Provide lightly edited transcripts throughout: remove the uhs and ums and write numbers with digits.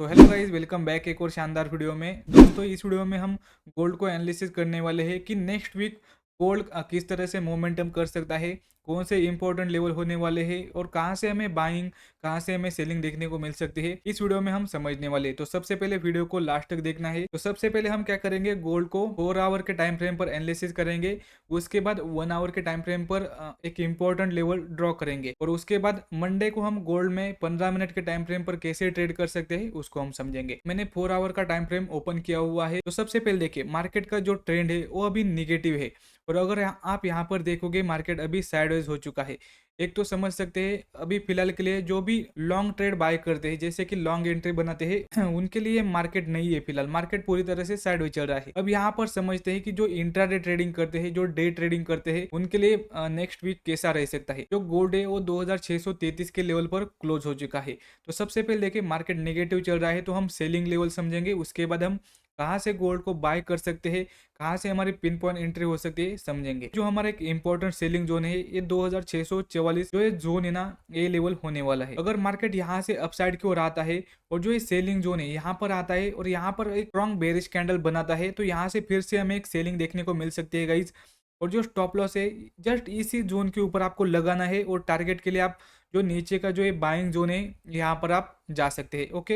तो hello guys, welcome back एक और शानदार वीडियो में। दोस्तों, इस वीडियो में हम गोल्ड को एनालिसिस करने वाले हैं कि नेक्स्ट वीक गोल्ड किस तरह से मोमेंटम कर सकता है, कौन से इंपॉर्टेंट लेवल होने वाले हैं और कहां से हमें बाइंग, कहां से हमें सेलिंग देखने को मिल सकती है। इस वीडियो में हम समझने वाले हैं। तो सबसे पहले वीडियो को लास्ट तक देखना है। तो सबसे पहले हम क्या करेंगे, गोल्ड को 4 आवर के टाइम फ्रेम पर एनालिसिस करेंगे। उसके बाद 1 आवर के टाइम फ्रेम पर एक इंपॉर्टेंट लेवल ड्रॉ करेंगे और उसके बाद मंडे को हम गोल्ड में 15 मिनट के टाइम फ्रेम पर कैसे ट्रेड कर सकते हैं उसको हम समझेंगे। मैंने 4 आवर का टाइम फ्रेम ओपन किया हुआ है। तो सबसे पहले देखिए, मार्केट का जो ट्रेंड है वो अभी निगेटिव है और अगर आप यहाँ पर देखोगे मार्केट अभी साइडवेज हो चुका है। एक तो समझ सकते हैं अभी फिलहाल के लिए जो भी लॉन्ग ट्रेड बाय करते हैं, जैसे कि लॉन्ग एंट्री बनाते हैं उनके लिए मार्केट नहीं है। फिलहाल मार्केट पूरी तरह से साइडवेज चल रहा है। अब यहाँ पर समझते हैं कि जो इंट्राडे ट्रेडिंग करते हैं, जो डे ट्रेडिंग करते हैं, उनके लिए नेक्स्ट वीक कैसा रह सकता है। जो गोल्ड है वो 2633 के लेवल पर क्लोज हो चुका है। तो सबसे पहले देखिए, मार्केट नेगेटिव चल रहा है तो हम सेलिंग लेवल समझेंगे। उसके बाद हम कहाँ से गोल्ड को बाय कर सकते हैं, कहाँ से हमारी पिन पॉइंट एंट्री हो सकती है, समझेंगे। जो हमारा एक इंपॉर्टेंट सेलिंग जोन है ये 2644 जो ये जोन है ना, ये लेवल होने वाला है। अगर मार्केट यहाँ से अपसाइड की ओर आता है और जो ये सेलिंग जोन है यहाँ पर आता है और यहाँ पर एक स्ट्रॉन्ग बेरिश कैंडल बनाता है, तो यहाँ से फिर से हमें एक सेलिंग देखने को मिल सकती है गाइज। और जो स्टॉप लॉस है जस्ट इसी जोन के ऊपर आपको लगाना है और टारगेट के लिए आप जो नीचे का जो ये बाइंग जोन है यहाँ पर आप जा सकते हैं। ओके,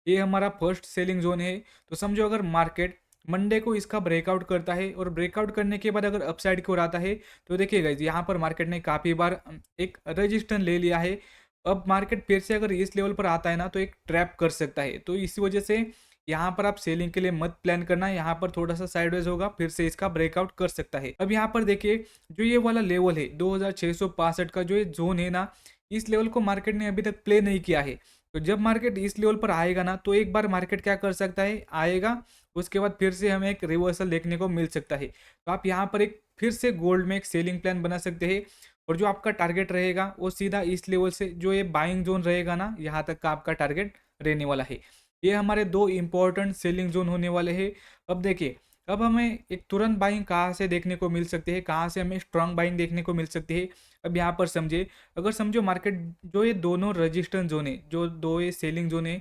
ये हमारा फर्स्ट सेलिंग जोन है। तो समझो अगर मार्केट मंडे को इसका ब्रेकआउट करता है और ब्रेकआउट करने के बाद अगर अपसाइड की ओर आता है, तो देखिएगा यहाँ पर मार्केट ने काफ़ी बार एक रजिस्टेंस ले लिया है। अब मार्केट फिर से अगर इस लेवल पर आता है ना, तो एक ट्रैप कर सकता है। तो इसी वजह से यहाँ पर आप सेलिंग के लिए मत प्लान करना। यहाँ पर थोड़ा सा साइडवेज होगा, फिर से इसका ब्रेकआउट कर सकता है। अब यहाँ पर देखिए, जो ये वाला लेवल है 2665 का जो ये जोन है ना, इस लेवल को मार्केट ने अभी तक प्ले नहीं किया है। तो जब मार्केट इस लेवल पर आएगा ना, तो एक बार मार्केट क्या कर सकता है, आएगा, उसके बाद फिर से हमें एक रिवर्सल देखने को मिल सकता है। तो आप यहाँ पर एक फिर से गोल्ड में एक सेलिंग प्लान बना सकते हैं और जो आपका टारगेट रहेगा वो सीधा इस लेवल से जो ये बाइंग जोन रहेगा ना, यहाँ तक का आपका टारगेट रहने वाला है। ये हमारे दो इंपॉर्टेंट सेलिंग जोन होने वाले हैं। अब देखिए, अब हमें एक तुरंत बाइंग कहाँ से देखने को मिल सकती है, कहाँ से हमें स्ट्रांग बाइंग देखने को मिल सकती है। अब यहाँ पर समझे, अगर समझो मार्केट जो ये दोनों रजिस्टेंस जोन है, जो दो ये सेलिंग जोन है,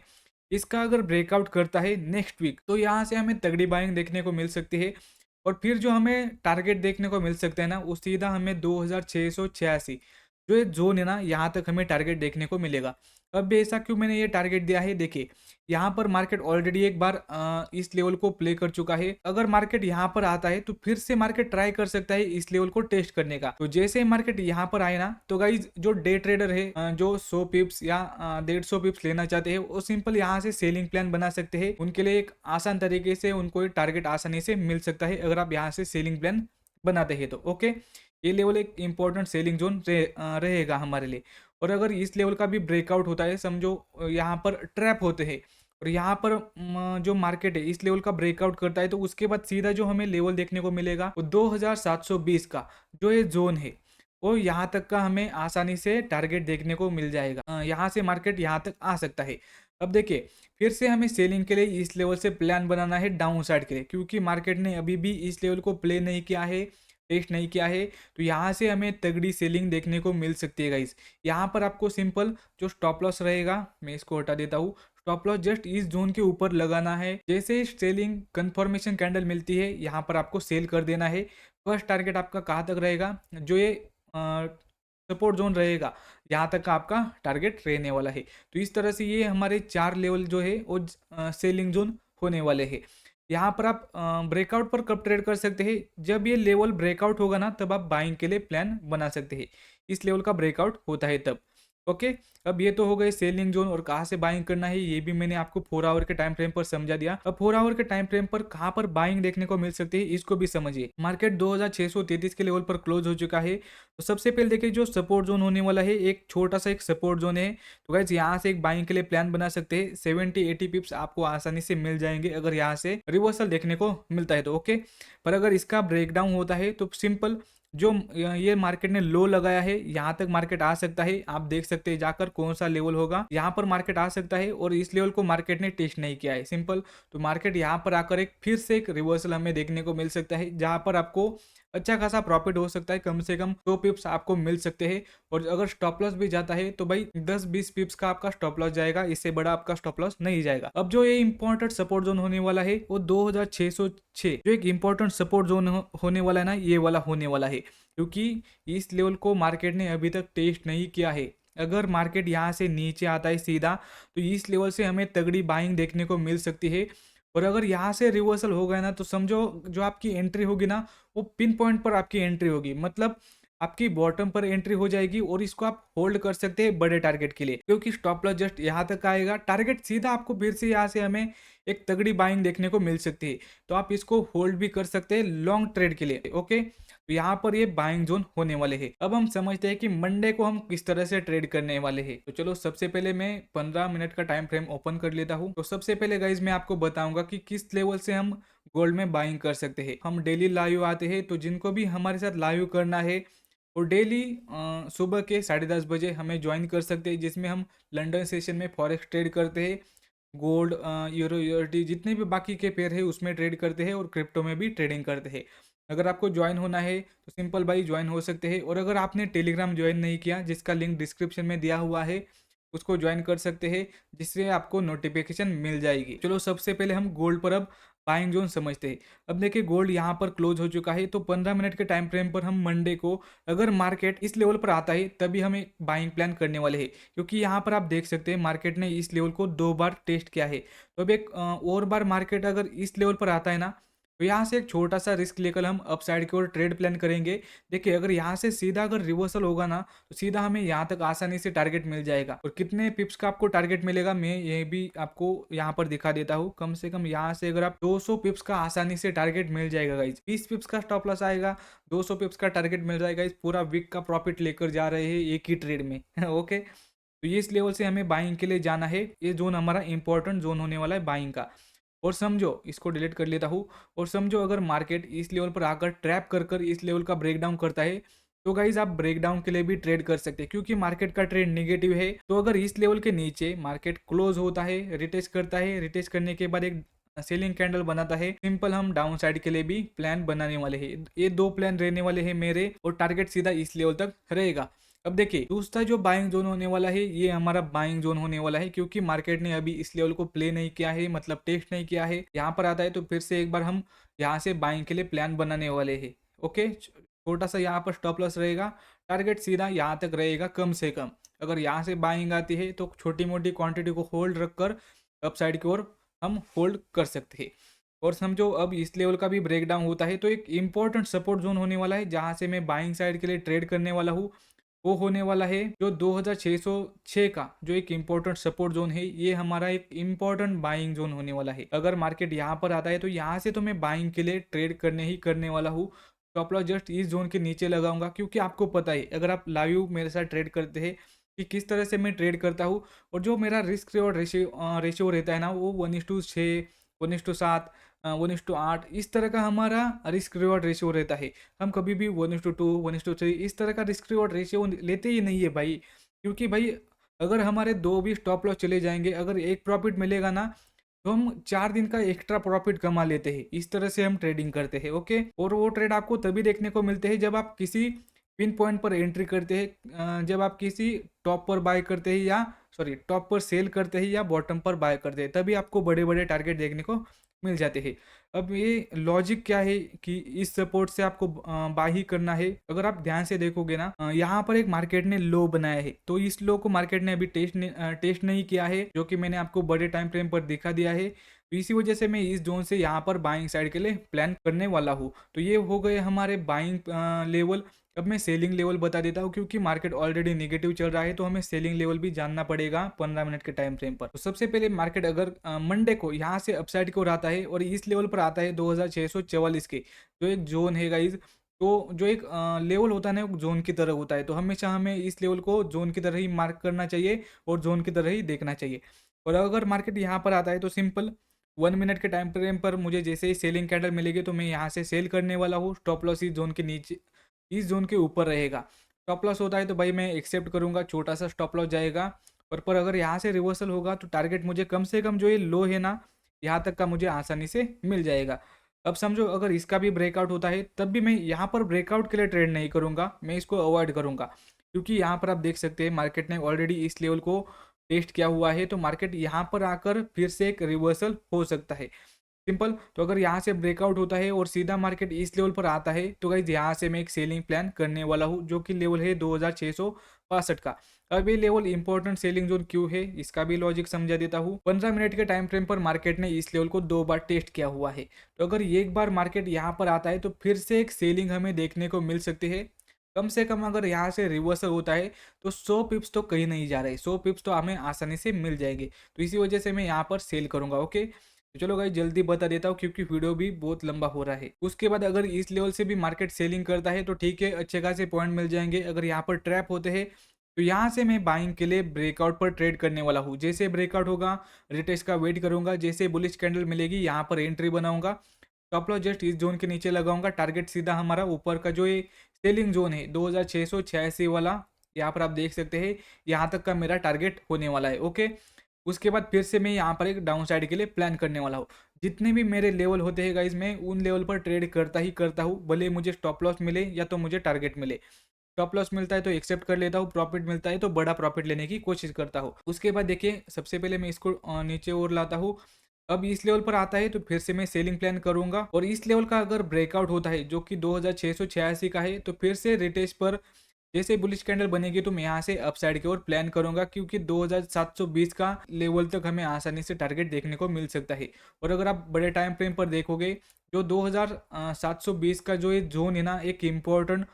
इसका अगर ब्रेकआउट करता है नेक्स्ट वीक, तो यहाँ से हमें तगड़ी बाइंग देखने को मिल सकती है। और फिर जो हमें टारगेट देखने को मिल सकता है ना, वो सीधा हमें 2686 जो ये जोन है ना, यहाँ तक हमें टारगेट देखने को मिलेगा। अब भी ऐसा क्यों मैंने ये टारगेट दिया है, देखिए यहाँ पर मार्केट ऑलरेडी एक बार इस लेवल को प्ले कर चुका है। अगर मार्केट यहाँ पर आता है तो फिर से मार्केट ट्राई कर सकता है इस लेवल को टेस्ट करने का। तो जैसे ही मार्केट यहाँ पर आए ना, तो गाइज जो डे ट्रेडर है, जो 100 पिप्स या 150 पिप्स लेना चाहते हैं, वो सिंपल यहाँ से सेलिंग प्लान बना सकते हैं। उनके लिए एक आसान तरीके से उनको टारगेट आसानी से मिल सकता है अगर आप यहाँ से सेलिंग प्लान बनाते हैं। तो ओके, ये लेवल एक इंपॉर्टेंट सेलिंग जोन रहेगा हमारे लिए। और अगर इस लेवल का भी ब्रेकआउट होता है, समझो यहाँ पर ट्रैप होते हैं और यहाँ पर जो मार्केट है इस लेवल का ब्रेकआउट करता है, तो उसके बाद सीधा जो हमें लेवल देखने को मिलेगा वो 2720 का जो ये जोन है, वो यहाँ तक का हमें आसानी से टारगेट देखने को मिल जाएगा। यहाँ से मार्केट यहाँ तक आ सकता है। अब देखिए, फिर से हमें सेलिंग के लिए इस लेवल से प्लान बनाना है डाउन साइड के लिए, क्योंकि मार्केट ने अभी भी इस लेवल को प्ले नहीं किया है, टेस्ट नहीं किया है। तो यहाँ से हमें तगड़ी सेलिंग देखने को मिल सकती है गाइस। यहाँ पर आपको सिंपल जो स्टॉप लॉस रहेगा, मैं इसको हटा देता हूँ, स्टॉप लॉस जस्ट इस जोन के ऊपर लगाना है। जैसे ही सेलिंग कंफर्मेशन कैंडल मिलती है, यहाँ पर आपको सेल कर देना है। फर्स्ट टारगेट आपका कहाँ तक रहेगा, जो ये सपोर्ट जोन रहेगा, यहाँ तक का आपका टारगेट रहने वाला है। तो इस तरह से ये हमारे 4 लेवल जो है वो सेलिंग जोन होने वाले हैं। यहाँ पर आप ब्रेकआउट पर कब ट्रेड कर सकते हैं, जब ये लेवल ब्रेकआउट होगा ना, तब आप बाइंग के लिए प्लान बना सकते हैं। इस लेवल का ब्रेकआउट होता है तब। ओके, अब ये तो हो गए सेलिंग जोन और कहाँ से बाइंग करना है, ये भी मैंने आपको 4 आवर के टाइम फ्रेम पर समझा दिया। अब 4 आवर के टाइम फ्रेम पर कहाँ पर बाइंग देखने को मिल सकती है, इसको भी समझिए। मार्केट 2633 के लेवल पर क्लोज हो चुका है। तो सबसे पहले देखिए, जो सपोर्ट जोन होने वाला है, एक छोटा सा एक सपोर्ट जोन है। तो गाइस यहाँ से एक बाइंग के लिए प्लान बना सकते हैं। 70-80 पिप्स आपको आसानी से मिल जाएंगे अगर यहाँ से रिवर्सल देखने को मिलता है तो। ओके, पर अगर इसका ब्रेकडाउन होता है तो सिंपल जो ये मार्केट ने लो लगाया है, यहाँ तक मार्केट आ सकता है। आप देख सकते हैं जाकर कौन सा लेवल होगा, यहाँ पर मार्केट आ सकता है और इस लेवल को मार्केट ने टेस्ट नहीं किया है सिंपल। तो मार्केट यहाँ पर आकर एक फिर से एक रिवर्सल हमें देखने को मिल सकता है, जहाँ पर आपको अच्छा खासा प्रॉफिट हो सकता है, कम से कम 2 पिप्स आपको मिल सकते हैं। और अगर स्टॉप लॉस भी जाता है तो भाई 10-20 पिप्स का आपका स्टॉप लॉस जाएगा, इससे बड़ा आपका स्टॉप लॉस नहीं जाएगा। अब जो ये इंपॉर्टेंट सपोर्ट जोन होने वाला है वो 2606 जो एक इंपॉर्टेंट सपोर्ट जोन होने वाला है ना, ये वाला होने वाला है, क्योंकि इस लेवल को मार्केट ने अभी तक टेस्ट नहीं किया है। अगर मार्केट यहाँ से नीचे आता है सीधा, तो इस लेवल से हमें तगड़ी बाइंग देखने को मिल सकती है। और अगर यहाँ से रिवर्सल हो गया ना, तो समझो जो आपकी एंट्री होगी ना, वो पिन पॉइंट पर आपकी एंट्री होगी, मतलब आपकी बॉटम पर एंट्री हो जाएगी और इसको आप होल्ड कर सकते हैं बड़े टारगेट के लिए, क्योंकि स्टॉप लॉस जस्ट यहाँ तक आएगा, टारगेट सीधा आपको फिर से यहाँ से हमें एक तगड़ी बाइंग देखने को मिल सकती है। तो आप इसको होल्ड भी कर सकते हैं लॉन्ग ट्रेड के लिए। ओके, तो यहाँ पर ये बाइंग जोन होने वाले हैं। अब हम समझते हैं कि मंडे को हम किस तरह से ट्रेड करने वाले हैं। तो चलो सबसे पहले मैं 15 मिनट का टाइम फ्रेम ओपन कर लेता हूँ। तो सबसे पहले गाइज मैं आपको बताऊंगा कि किस लेवल से हम गोल्ड में बाइंग कर सकते हैं। हम डेली लाइव आते हैं, तो जिनको भी हमारे साथ लाइव करना है वो डेली सुबह के 10:30 बजे हमें ज्वाइन कर सकते हैं, जिसमें हम लंदन सेशन में फॉरेक्स ट्रेड करते हैं, गोल्ड, यूरो, यूएसडी जितने भी बाकी के पेयर है उसमें ट्रेड करते हैं, और क्रिप्टो में भी ट्रेडिंग करते हैं। अगर आपको ज्वाइन होना है तो सिंपल भाई ज्वाइन हो सकते हैं। और अगर आपने टेलीग्राम ज्वाइन नहीं किया, जिसका लिंक डिस्क्रिप्शन में दिया हुआ है, उसको ज्वाइन कर सकते हैं, जिससे आपको नोटिफिकेशन मिल जाएगी। चलो सबसे पहले हम गोल्ड पर अब बाइंग जोन समझते हैं। अब देखिए गोल्ड यहाँ पर क्लोज हो चुका है, तो 15 मिनट के टाइम फ्रेम पर हम मंडे को अगर मार्केट इस लेवल पर आता है तभी हमें बाइंग प्लान करने वाले हैं, क्योंकि यहाँ पर आप देख सकते हैं मार्केट ने इस लेवल को 2 बार टेस्ट किया है। तो अब एक और बार मार्केट अगर इस लेवल पर आता है ना, तो यहाँ से एक छोटा सा रिस्क लेकर हम अप साइड की ओर ट्रेड प्लान करेंगे। देखिए अगर यहाँ से सीधा अगर रिवर्सल होगा ना, तो सीधा हमें यहाँ तक आसानी से टारगेट मिल जाएगा। और कितने पिप्स का आपको टारगेट मिलेगा मैं ये भी आपको यहाँ पर दिखा देता हूँ। कम से कम यहाँ से अगर आप 200 पिप्स का आसानी से टारगेट मिल जाएगा गाइज, 20 पिप्स का स्टॉप लॉस आएगा, 200 पिप्स का टारगेट मिल जाएगा। इस पूरा वीक का प्रॉफिट लेकर जा रहे हैं एक ही ट्रेड में। ओके, तो ये इस लेवल से हमें बाइंग के लिए जाना है। ये जोन हमारा इंपॉर्टेंट जोन होने वाला है बाइंग का। और समझो, इसको डिलीट कर लेता हूँ। और समझो अगर मार्केट इस लेवल पर आकर ट्रैप कर कर इस लेवल का ब्रेकडाउन करता है, तो गाइज आप ब्रेकडाउन के लिए भी ट्रेड कर सकते हैं, क्योंकि मार्केट का ट्रेंड नेगेटिव है। तो अगर इस लेवल के नीचे मार्केट क्लोज होता है, रिटेस्ट करता है, रिटेस्ट करने के बाद एक सेलिंग कैंडल बनाता है, सिंपल हम डाउन साइड के लिए भी प्लान बनाने वाले हैं। ये 2 प्लान रहने वाले हैं मेरे, और टारगेट सीधा इस लेवल तक रहेगा। अब देखिए दूसरा जो बाइंग जोन होने वाला है, ये हमारा बाइंग जोन होने वाला है, क्योंकि मार्केट ने अभी इस लेवल को प्ले नहीं किया है, मतलब टेस्ट नहीं किया है। यहाँ पर आता है तो फिर से एक बार हम यहाँ से बाइंग के लिए प्लान बनाने वाले हैं। ओके, छोटा सा यहाँ पर स्टॉप लॉस रहेगा, टारगेट सीधा यहाँ तक रहेगा कम से कम। अगर यहाँ से बाइंग आती है तो छोटी मोटी क्वांटिटी को होल्ड रखकर अप साइड की ओर हम होल्ड कर सकते हैं। और समझो अब इस लेवल का भी ब्रेकडाउन होता है, तो एक इंपॉर्टेंट सपोर्ट जोन होने वाला है, जहाँ से मैं बाइंग साइड के लिए ट्रेड करने वाला हूँ। वो होने वाला है जो 2606 का जो एक इम्पोर्टेंट सपोर्ट जोन है, ये हमारा एक इम्पोर्टेंट बाइंग जोन होने वाला है। अगर मार्केट यहाँ पर आता है तो यहाँ से तो मैं बाइंग के लिए ट्रेड करने ही करने वाला हूँ। स्टॉप लॉस जस्ट इस जोन के नीचे लगाऊंगा, क्योंकि आपको पता है अगर आप लाइव मेरे साथ ट्रेड करते हैं कि किस तरह से मैं ट्रेड करता हूँ, और जो मेरा रिस्क रिवॉर्ड रेशियो रहता है ना, वो 1:6, 1:7, 1:8 इस तरह का हमारा रिस्क रिवॉर्ड रेशियो रहता है। हम कभी भी 1:2, 1:3 इस तरह का रिस्क रिवॉर्ड रेशियो लेते ही नहीं है भाई, क्योंकि भाई अगर हमारे 2 भी स्टॉप लॉस चले जाएंगे, अगर एक प्रॉफिट मिलेगा ना, तो हम 4 दिन का एक्स्ट्रा प्रॉफिट कमा लेते हैं। इस तरह से हम ट्रेडिंग करते हैं। ओके, और वो ट्रेड आपको तभी देखने को मिलते हैं जब आप किसी पिन पॉइंट पर एंट्री करते हैं, जब आप किसी टॉप पर बाय करते हैं, या सॉरी टॉप पर सेल करते हैं या बॉटम पर बाय करते हैं, तभी आपको बड़े बड़े टारगेट देखने को मिल जाते हैं। अब ये लॉजिक क्या है कि इस सपोर्ट से आपको बाय ही करना है। अगर आप ध्यान से देखोगे ना, यहाँ पर एक मार्केट ने लो बनाया है, तो इस लो को मार्केट ने अभी टेस्ट नहीं किया है, जो कि मैंने आपको बड़े टाइम फ्रेम पर दिखा दिया है। तो इसी वजह से मैं इस जोन से यहाँ पर बाइंग साइड के लिए प्लान करने वाला हूँ। तो ये हो गए हमारे बाइंग लेवल। अब मैं सेलिंग लेवल बता देता हूँ, क्योंकि मार्केट ऑलरेडी नेगेटिव चल रहा है, तो हमें सेलिंग लेवल भी जानना पड़ेगा 15 मिनट के टाइम फ्रेम पर। तो सबसे पहले मार्केट अगर मंडे को यहाँ से अपसाइड की ओर आता है और इस लेवल पर आता है 2644 के, जो एक जोन है गाइज, तो जो एक लेवल होता है ना, जोन की तरह होता है, तो हमेशा हमें इस लेवल को जोन की तरह ही मार्क करना चाहिए और जोन की तरह ही देखना चाहिए। और अगर मार्केट यहाँ पर आता है तो सिंपल 1 मिनट के टाइम फ्रेम पर मुझे जैसे ही सेलिंग कैंडल मिलेगी, तो मैं यहाँ से सेल करने वाला हूँ। स्टॉप लॉस इस जोन के नीचे, इस जोन के ऊपर रहेगा। स्टॉप लॉस होता है तो भाई मैं एक्सेप्ट करूंगा, छोटा सा स्टॉप लॉस जाएगा। पर अगर यहाँ से रिवर्सल होगा तो टारगेट मुझे कम से कम जो ये लो है ना, यहाँ तक का मुझे आसानी से मिल जाएगा। अब समझो अगर इसका भी ब्रेकआउट होता है तब भी मैं यहाँ पर ब्रेकआउट के लिए ट्रेड नहीं करूँगा, मैं इसको अवॉइड करूँगा। क्योंकि यहाँ पर आप देख सकते हैं मार्केट ने ऑलरेडी इस लेवल को टेस्ट किया हुआ है, तो मार्केट यहाँ पर आकर फिर से एक रिवर्सल हो सकता है। सिंपल। तो अगर यहाँ से ब्रेकआउट होता है और सीधा मार्केट इस लेवल पर आता है तो गाइज यहाँ से मैं एक सेलिंग प्लान करने वाला हूँ, जो कि लेवल है 2662 का। अब ये लेवल इंपॉर्टेंट सेलिंग जोन क्यों है इसका भी लॉजिक समझा देता हूँ। 15 मिनट के टाइम फ्रेम पर मार्केट ने इस लेवल को 2 बार टेस्ट किया हुआ है, तो अगर एक बार मार्केट यहाँ पर आता है तो फिर से एक सेलिंग हमें देखने को मिल सकती है। कम से कम अगर यहाँ से रिवर्सल होता है तो 100 पिप्स तो कहीं नहीं जा रहे, 100 पिप्स तो हमें आसानी से मिल जाएंगे। तो इसी वजह से मैं यहाँ पर सेल करूंगा। ओके, तो चलो भाई जल्दी बता देता हूँ क्योंकि वीडियो भी बहुत लंबा हो रहा है। उसके बाद अगर इस लेवल से भी मार्केट सेलिंग करता है तो ठीक है, अच्छे खासे पॉइंट मिल जाएंगे। अगर यहाँ पर ट्रैप होते हैं तो यहाँ से मैं बाइंग के लिए ब्रेकआउट पर ट्रेड करने वाला हूँ। जैसे ब्रेकआउट होगा रिटेस्ट का वेट करूंगा, जैसे बुलिश कैंडल मिलेगी यहाँ पर एंट्री बनाऊंगा, स्टॉप लॉस जस्ट इस जोन के नीचे लगाऊंगा, टारगेट सीधा हमारा ऊपर का जो ये सेलिंग जोन है 2686 वाला, यहाँ पर आप देख सकते हैं यहाँ तक का मेरा टारगेट होने वाला है। ओके, उसके बाद फिर से मैं यहाँ पर एक डाउन साइड के लिए प्लान करने वाला हूँ। जितने भी मेरे लेवल होते हैं गाइज मैं उन लेवल पर ट्रेड करता ही करता हूँ, भले मुझे स्टॉप लॉस मिले या तो मुझे टारगेट मिले। स्टॉप लॉस मिलता है तो एक्सेप्ट कर लेता हूँ, प्रॉफिट मिलता है तो बड़ा प्रॉफिट लेने की कोशिश करता हूँ। उसके बाद देखिए सबसे पहले मैं इसको नीचे और लाता हूँ। अब इस लेवल पर आता है तो फिर से मैं सेलिंग प्लान करूंगा, और इस लेवल का अगर ब्रेकआउट होता है जो कि 2686 का है तो फिर से रिटेस्ट पर जैसे बुलिश कैंडल बनेगी तो मैं यहाँ से अपसाइड की ओर प्लान करूंगा, क्योंकि 2720 का लेवल तक हमें आसानी से टारगेट देखने को मिल सकता है। और अगर आप बड़े टाइम फ्रेम पर देखोगे जो 2720 का जो ये जोन है ना, एक इम्पोर्टेंट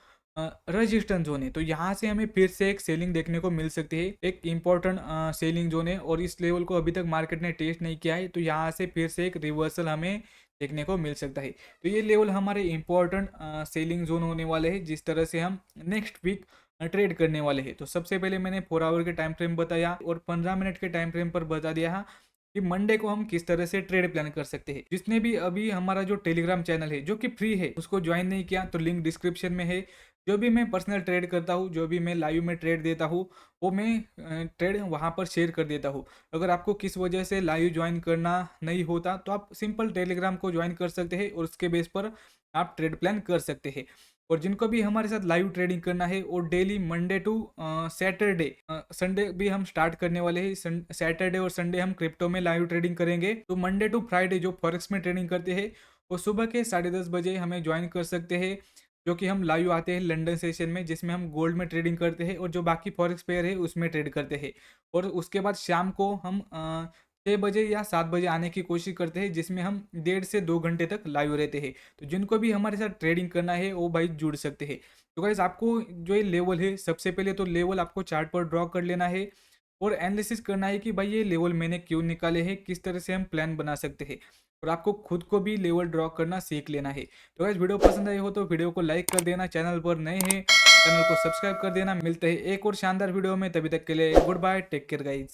रेजिस्टेंस जोन है, तो यहाँ से हमें फिर से एक सेलिंग देखने को मिल सकती है। एक इम्पोर्टेंट सेलिंग जोन है और इस लेवल को अभी तक मार्केट ने टेस्ट नहीं किया है, तो यहाँ से फिर से एक रिवर्सल हमें देखने को मिल सकता है। तो ये लेवल हमारे इम्पोर्टेंट सेलिंग जोन होने वाले हैं जिस तरह से हम नेक्स्ट वीक ट्रेड करने वाले हैं। तो सबसे पहले मैंने 4 आवर के टाइम फ्रेम बताया और 15 मिनट के टाइम फ्रेम पर बता दिया कि मंडे को हम किस तरह से ट्रेड प्लान कर सकते हैं। जिसने भी अभी हमारा जो टेलीग्राम चैनल है जो कि फ्री है उसको ज्वाइन नहीं किया तो लिंक डिस्क्रिप्शन में है। जो भी मैं पर्सनल ट्रेड करता हूँ, जो भी मैं लाइव में ट्रेड देता हूँ, वो मैं ट्रेड वहाँ पर शेयर कर देता हूँ। अगर आपको किस वजह से लाइव ज्वाइन करना नहीं होता तो आप सिंपल टेलीग्राम को ज्वाइन कर सकते हैं और उसके बेस पर आप ट्रेड प्लान कर सकते हैं। और जिनको भी हमारे साथ लाइव ट्रेडिंग करना है वो daily Monday to Saturday, Sunday भी हम स्टार्ट करने वाले हैं। सैटरडे और संडे हम क्रिप्टो में लाइव ट्रेडिंग करेंगे। तो मंडे टू फ्राइडे जो फॉरेक्स में ट्रेडिंग करते हैं वो सुबह के 10:30 बजे हमें ज्वाइन कर सकते हैं, जो कि हम लाइव आते हैं लंदन सेशन में जिसमें हम गोल्ड में ट्रेडिंग करते हैं और जो बाकी फॉरेक्स पेयर है उसमें ट्रेड करते हैं। और उसके बाद शाम को हम 6 बजे या 7 बजे आने की कोशिश करते हैं जिसमें हम 1.5 से 2 घंटे तक लाइव रहते हैं। तो जिनको भी हमारे साथ ट्रेडिंग करना है वो भाई जुड़ सकते हैं। तो गाइस आपको जो ये लेवल है सबसे पहले तो लेवल आपको चार्ट पर ड्रॉ कर लेना है और एनालिसिस करना है कि भाई ये लेवल मैंने क्यों निकाले हैं, किस तरह से हम प्लान बना सकते हैं। और आपको खुद को भी लेवल ड्रॉ करना सीख लेना है। तो गाइस वीडियो पसंद आई हो तो वीडियो को लाइक कर देना, चैनल पर नए हैं चैनल को सब्सक्राइब कर देना। मिलते हैं एक और शानदार वीडियो में, तभी तक के लिए good bye, take care guys.